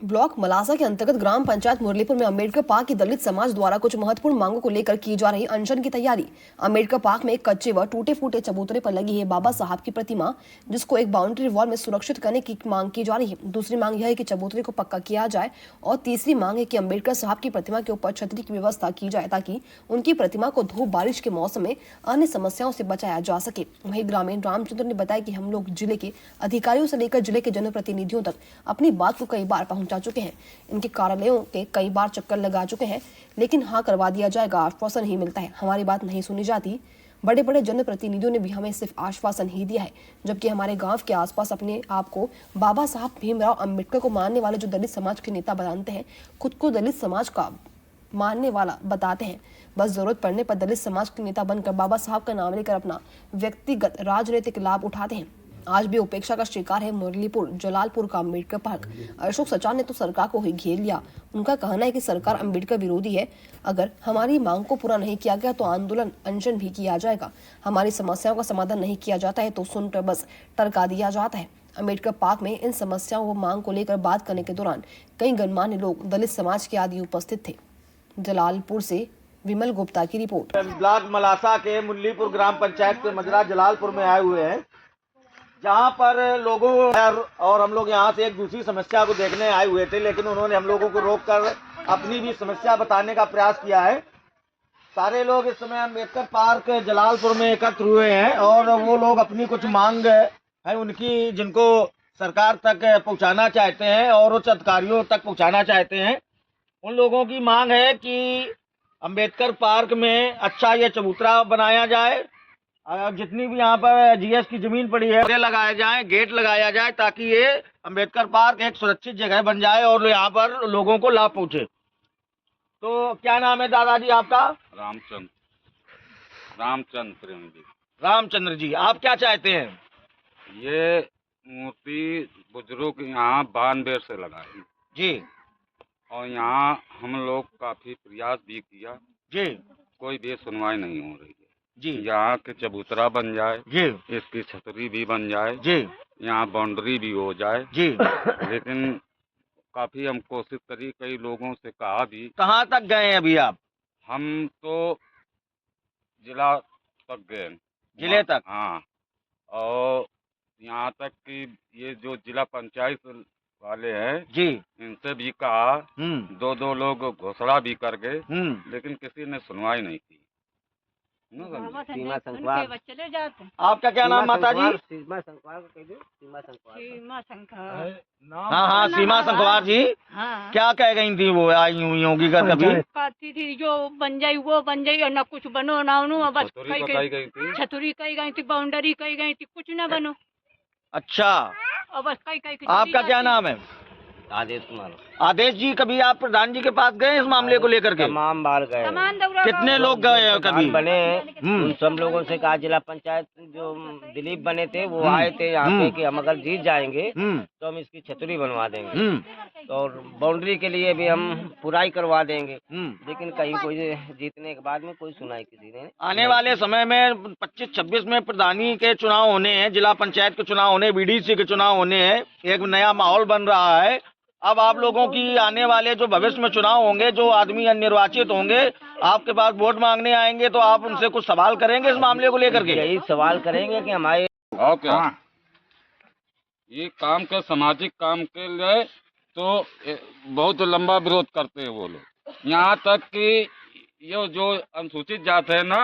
Block मलासा के अंतर्गत ग्राम पंचायत मुरलीपुर में अम्बेडकर पार्क की दलित समाज द्वारा कुछ महत्वपूर्ण मांगों को लेकर की जा रही अनशन की तैयारी। अम्बेडकर पार्क में एक कच्चे व टूटे फूटे चबूतरे पर लगी है बाबा साहब की प्रतिमा, जिसको एक बाउंड्री वॉल में सुरक्षित करने की मांग की जा रही है। दूसरी मांग यह है कि चबूतरे को पक्का किया जाए और तीसरी मांग है कि अम्बेडकर साहब की प्रतिमा के ऊपर छतरी की व्यवस्था की जाए ताकि उनकी प्रतिमा को धूप बारिश के मौसम में अन्य समस्याओं से बचाया जा सके। वहीं ग्रामीण रामचंद्र ने बताया कि हम लोग जिले के अधिकारियों से लेकर जिले के जनप्रतिनिधियों तक अपनी बात को कई बार पहुंचा चुके हैं। इनके कार्यालयों के कई बार चक्कर लगा चुके हैं, लेकिन हाँ करवा दिया जाएगा आश्वासन ही मिलता है, हमारी बात नहीं सुनी जाती। बड़े बड़े जनप्रतिनिधियों ने भी हमें सिर्फ आश्वासन ही दिया है, जबकि हमारे गांव के आसपास अपने आप को बाबा साहब भीमराव अंबेडकर को मानने वाले जो दलित समाज के नेता बताते हैं, खुद को दलित समाज का मानने वाला बताते हैं, बस जरूरत पड़ने पर दलित समाज के नेता बनकर बाबा साहब का नाम लेकर अपना व्यक्तिगत राजनीतिक लाभ उठाते हैं। आज भी उपेक्षा का शिकार है मुरलीपुर जलालपुर का अम्बेडकर पार्क। अशोक सचान ने तो सरकार को ही घेर लिया। उनका कहना है कि सरकार अम्बेडकर विरोधी है, अगर हमारी मांग को पूरा नहीं किया गया तो आंदोलन अनशन भी किया जाएगा। हमारी समस्याओं का समाधान नहीं किया जाता है तो सुनकर बस टरका दिया जाता है। अम्बेडकर पार्क में इन समस्याओं व मांग को लेकर बात करने के दौरान कई गणमान्य लोग दलित समाज के आदि उपस्थित थे। जलालपुर से विमल गुप्ता की रिपोर्ट। ब्लॉक मलासा के मुरलीपुर ग्राम पंचायत के मजरा जलालपुर में आए हुए हैं, जहाँ पर लोगों और हम लोग यहाँ से एक दूसरी समस्या को देखने आए हुए थे, लेकिन उन्होंने हम लोगों को रोककर अपनी भी समस्या बताने का प्रयास किया है। सारे लोग इस समय अम्बेडकर पार्क जलालपुर में एकत्र हुए हैं और वो लोग अपनी कुछ मांग है उनकी, जिनको सरकार तक पहुँचाना चाहते हैं और उच्च अधिकारियों तक पहुँचाना चाहते हैं। उन लोगों की मांग है कि अम्बेडकर पार्क में अच्छा ये चबूतरा बनाया जाए, जितनी भी यहाँ पर जीएस की जमीन पड़ी है लगाया जाए, गेट लगाया जाए, ताकि ये अम्बेडकर पार्क एक सुरक्षित जगह बन जाए और यहाँ पर लोगों को लाभ पहुँचे। तो क्या नाम है दादाजी आपका? रामचंद्र जी। रामचंद्र जी, आप क्या चाहते हैं? ये मूर्ति बुजुर्ग यहाँ 92 से लगाई जी, और यहाँ हम लोग काफी प्रयास भी किया जी, कोई भी सुनवाई नहीं हो रही है जी। यहाँ के चबूतरा बन जाए जी, इसकी छतरी भी बन जाए जी, यहाँ बाउंड्री भी हो जाए जी। लेकिन काफी हम कोशिश करी, कई लोगों से कहा भी। कहाँ तक गए हैं अभी आप? हम तो जिला तक गए, जिले तक? हाँ, और यहाँ तक कि ये जो जिला पंचायत वाले हैं जी, इनसे भी कहा, दो लोग घोषणा भी कर गए, लेकिन किसी ने सुनवाई नहीं की। सीमा संखवार चले जाते। आपका क्या नाम माता जी? सीमा संखवार को कह दो। सीमा संखवार। हाँ हाँ, सीमा संखवार जी। हाँ। क्या कह गई थी वो आई हुई होगी कर कभी? कहती थी जो बन जाई वो बन जाई और न कुछ बनो ना उनो, बस छतरी कही गई थी, बाउंड्री कही गई थी, कुछ न बनो। अच्छा, और बस कही आपका क्या नाम है? आदेश कुमार। आदेश जी, कभी आप प्रधान जी के पास गए इस मामले को लेकर के? तमाम बार गए। कितने लोग गए हैं कभी? बने उन सब लोगों से कहा, जिला पंचायत जो दिलीप बने थे वो आए थे यहाँ पे कि हम अगर जीत जाएंगे तो हम इसकी छतरी बनवा देंगे और बाउंड्री के लिए भी हम पुराई करवा देंगे, लेकिन कहीं कोई जीतने के बाद में कोई सुनाई किसी ने। आने वाले समय में 25-26 में प्रधानी के चुनाव होने हैं, जिला पंचायत के चुनाव होने, बीडीसी के चुनाव होने हैं, एक नया माहौल बन रहा है। अब आप लोगों की आने वाले जो भविष्य में चुनाव होंगे, जो आदमी निर्वाचित होंगे आपके पास वोट मांगने आएंगे, तो आप उनसे कुछ सवाल करेंगे इस मामले को लेकर के? यही सवाल करेंगे कि हमारे और क्या ये काम के सामाजिक काम के लिए तो बहुत लंबा विरोध करते हैं वो लोग। यहाँ तक कि ये जो अनुसूचित जात है ना,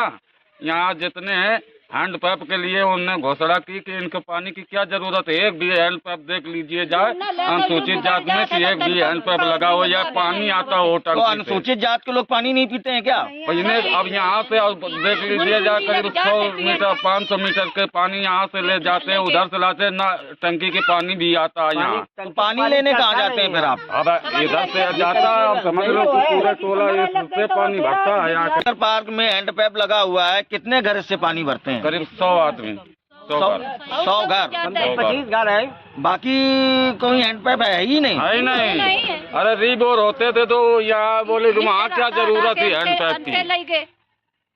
यहाँ जितने हैं हैंडपैप के लिए उन्होंने घोषणा की कि इनके पानी की क्या जरूरत है। एक भी हैंडपैप देख लीजिए जाए अनुसूचित जात में कि एक भी हैंडपैप लगा हो या पानी आता हो। तो अनुसूचित जात के लोग पानी नहीं पीते हैं क्या? इन्हें अब यहाँ से देख लीजिए जाए करीब 100 मीटर 500 मीटर के पानी यहाँ से ले जाते हैं, उधर से लाते हैं ना, टंकी के पानी भी आता है यहाँ। तो पानी लेने कहाँ जाते हैं फिर आप? अब इधर से जाता है, आप समझ लो पूरा टोला इससे पानी भरता है। यहाँ पार्क में हैंडपैप लगा हुआ है, कितने घर इससे पानी भरते हैं? करीब 100 आदमी, 100 घर, 25 घर है, बाकी कोई हैंडपैप है ही नहीं। है नहीं। अरे रीबोर होते थे तो यहाँ बोले वहाँ क्या जरूरत है हैंडपैप की?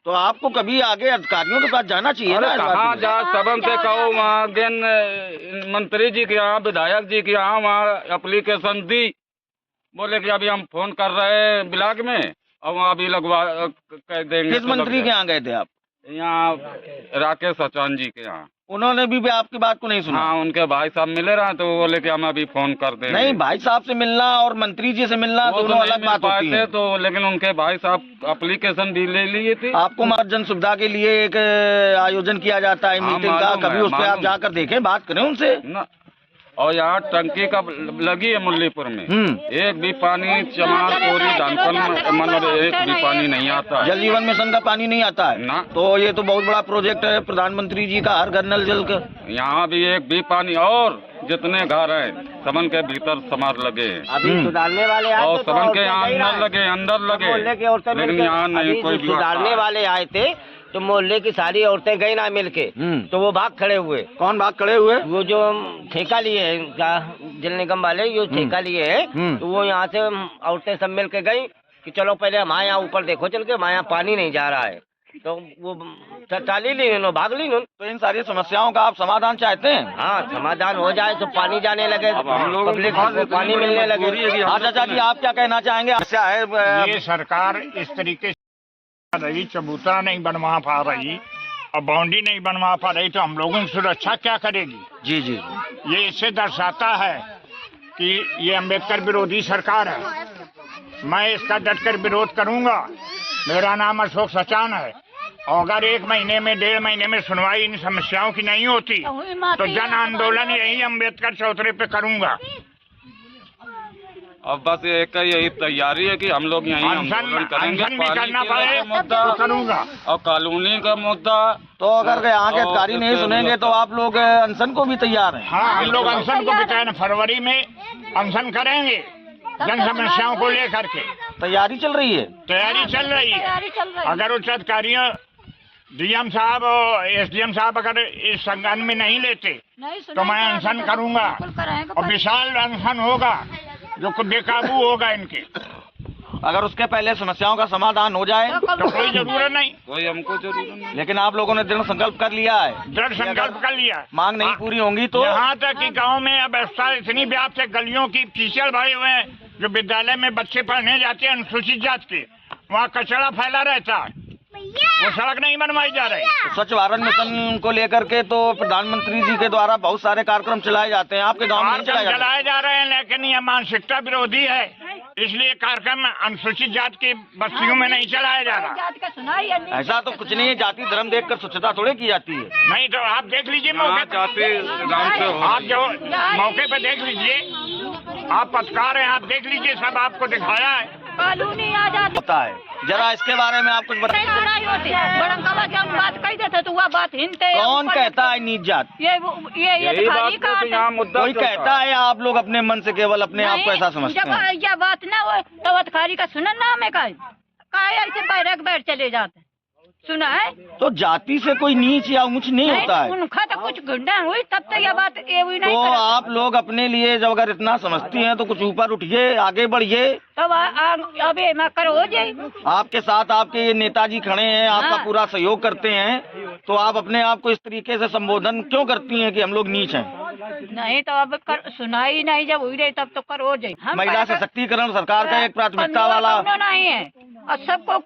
तो आपको कभी आगे अधिकारियों के पास जाना चाहिए ना। कहाँ जा, सबन से कहो, वहाँ मंत्री जी के यहाँ, विधायक जी के यहाँ वहाँ एप्लीकेशन दी, बोले कि अभी हम फोन कर रहे हैं ब्लॉक में और वहाँ अभी लगवा कह देंगे। किस तो लग मंत्री के यहाँ गए थे आप? यहाँ राकेश अचान जी के यहाँ। उन्होंने भी आपकी बात को नहीं सुना? हाँ, उनके भाई साहब मिले रहे तो वो बोले कि हम अभी फोन कर देंगे। नहीं, भाई साहब से मिलना और मंत्री जी से मिलना दोनों अलग बात होती है। तो लेकिन उनके भाई साहब एप्लीकेशन भी ले लिए थे। आपको मार्ग जन सुविधा के लिए एक आयोजन किया जाता है मीटिंग का, कभी उस पर आप जाकर देखें, बात करें उनसे ना। और यहाँ टंकी का लगी है मुरलीपुर में, एक भी पानी चमार कोरी डानपन मतलब एक भी पानी नहीं आता है। जल जीवन मिशन का पानी नहीं आता है ना। तो ये तो बहुत बड़ा प्रोजेक्ट है प्रधानमंत्री जी का, हर घर नल जल का। यहाँ भी एक भी पानी, और जितने घर हैं समन के भीतर समार लगे हैं। अभी सुधारने वाले आए और थे तो समन के औरतें यहाँ अंदर लगे, लेकिन यहाँ नहीं कोई भी सुधारने वाले आए थे तो मोहल्ले की सारी औरतें गई ना मिलके, तो वो भाग खड़े हुए। कौन भाग खड़े हुए? वो जो ठेका लिए है जल निगम वाले, जो ठेका लिए है, तो वो यहाँ से औरतें सब मिल के गई कि चलो पहले हमारे यहाँ ऊपर देखो चल के, हमारे यहाँ पानी नहीं जा रहा है। तो वो टाली ली, भाग ली। तो इन सारी समस्याओं का आप समाधान चाहते हैं? हाँ, समाधान हो जाए तो पानी जाने लगे, पब्लिक को पानी मिलने लगे। हाँ चाचा जी, आप क्या कहना चाहेंगे? समस्या है ये सरकार इस तरीके से रही, चबूतरा नहीं बनवा पा रही और बाउंड्री नहीं बनवा पा रही, तो हम लोगों की सुरक्षा क्या करेगी? जी जी, ये इससे दर्शाता है कि ये अम्बेडकर विरोधी सरकार है। मैं इसका डटकर विरोध करूंगा। मेरा नाम अशोक सचान है और अगर 1 महीने में 1.5 महीने में सुनवाई इन समस्याओं की नहीं होती तो जन आंदोलन यही अम्बेडकर चौतरे पे करूंगा। अब बस एक यही तैयारी है कि हम लोग यहीं आंदोलन करेंगे, अनशन भी करना पानी पड़े का मुद्दा तो करूंगा और कॉलोनी का मुद्दा। तो अगर यहाँ के अधिकारी नहीं सुनेंगे तो आप लोग अनशन को भी तैयार हैं? हाँ, हम लोग अनशन को भी तैयार, फरवरी में अनशन करेंगे जन समस्याओं को लेकर के। तैयारी चल रही है? तैयारी चल रही है। अगर उच्च अधिकारियों डीएम साहब और एसडीएम साहब अगर इस संज्ञान में नहीं लेते तो मैं अनशन करूंगा और विशाल अनशन होगा जो बेकाबू होगा इनके। अगर उसके पहले समस्याओं का समाधान हो जाए तो कोई जरूरत नहीं, कोई हमको जरूरत नहीं। लेकिन आप लोगों ने दृढ़ संकल्प कर लिया है? दृढ़ संकल्प कर लिया। मांग नहीं पूरी होंगी तो? यहाँ तक कि गांव में अवस्था इतनी व्याप्त है, गलियों की कीचड़ भरे हुए हैं। जो विद्यालय में बच्चे पढ़ने जाते हैं अनुसूचित जाति के, वहाँ कचरा फैला रहता है, वो सड़क नहीं बनवाई जा रही। तो स्वच्छ भारत मिशन को लेकर के तो प्रधानमंत्री जी के द्वारा बहुत सारे कार्यक्रम चलाए जाते हैं, आपके गांव में नहीं चलाए जा रहे हैं, लेकिन ये मानसिकता विरोधी है, इसलिए कार्यक्रम अनुसूचित जाति की बस्तियों में नहीं चलाया जा रहा। ऐसा तो कुछ नहीं है, जाति धर्म देखकर स्वच्छता थोड़े की जाती है। नहीं तो आप देख लीजिए मौके पे, आप जो मौके पे देख लीजिए, आप पत्रकार हैं, आप देख लीजिए, सब आपको दिखाया है। कॉलोनी आ जाती होता है, जरा इसके बारे में आप कुछ बताइए। बात कही देते तो वह बात हिंदते। कौन कहता है नीच जात? ये यही बात तो यहाँ मुद्दा कोई कहता है या आप लोग अपने मन से केवल अपने आप को ऐसा समझते हैं? जब यह बात ना हो तो अधिकारी का सुनन नाम है का ऐसे बैठ चले जाते, सुना है? तो जाति से कोई नीच या ऊंच नहीं होता है। उनका तो कुछ गुंडा हुई तब तो यह बात ये हुई नहीं। तो आप लोग अपने लिए जब अगर इतना समझती हैं तो कुछ ऊपर उठिए, आगे बढ़िए। तब अबे मैं करो हो जाए। आपके साथ आपके ये नेताजी खड़े हैं, आपका पूरा सहयोग करते हैं, तो आप अपने आप को इस तरीके से संबोधन क्यों करती हैं कि हम लोग नीच हैं? नहीं तो अब सुनाई नहीं जब हुई रही तब तो कर हो जाए। महिला सशक्तिकरण सरकार का एक प्राथमिकता वाला नहीं है और सबको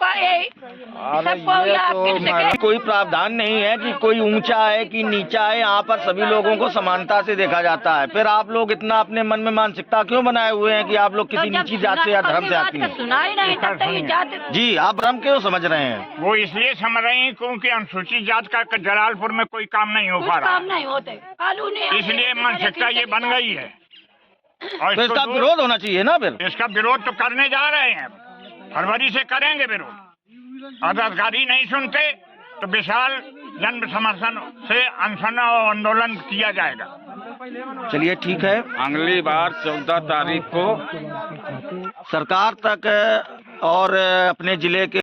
कोई प्रावधान नहीं है कि कोई ऊंचा है कि नीचा है। यहाँ पर सभी लोगों को समानता से देखा जाता है। फिर आप लोग इतना अपने मन में मानसिकता क्यों बनाए हुए हैं कि आप लोग किसी नीची जात से या धर्म से आती हैं? सुनाई नहीं तब तो ये जात। जी, आप धर्म क्यों समझ रहे हैं? वो इसलिए समझ रहे हैं क्योंकि अनुसूचित जात का जलालपुर में कोई काम नहीं हो पा रहा, काम नहीं होते, कानूनी इसलिए मानसिकता ये बन गई है। और तो इसका विरोध होना चाहिए ना। फिर इसका विरोध तो करने जा रहे हैं, फरवरी से करेंगे विरोध। अगर अधिकारी नहीं सुनते तो विशाल जन समर्थन से अनशन और आंदोलन किया जाएगा। चलिए ठीक है, अगली बार 14 तारीख को सरकार तक और अपने जिले के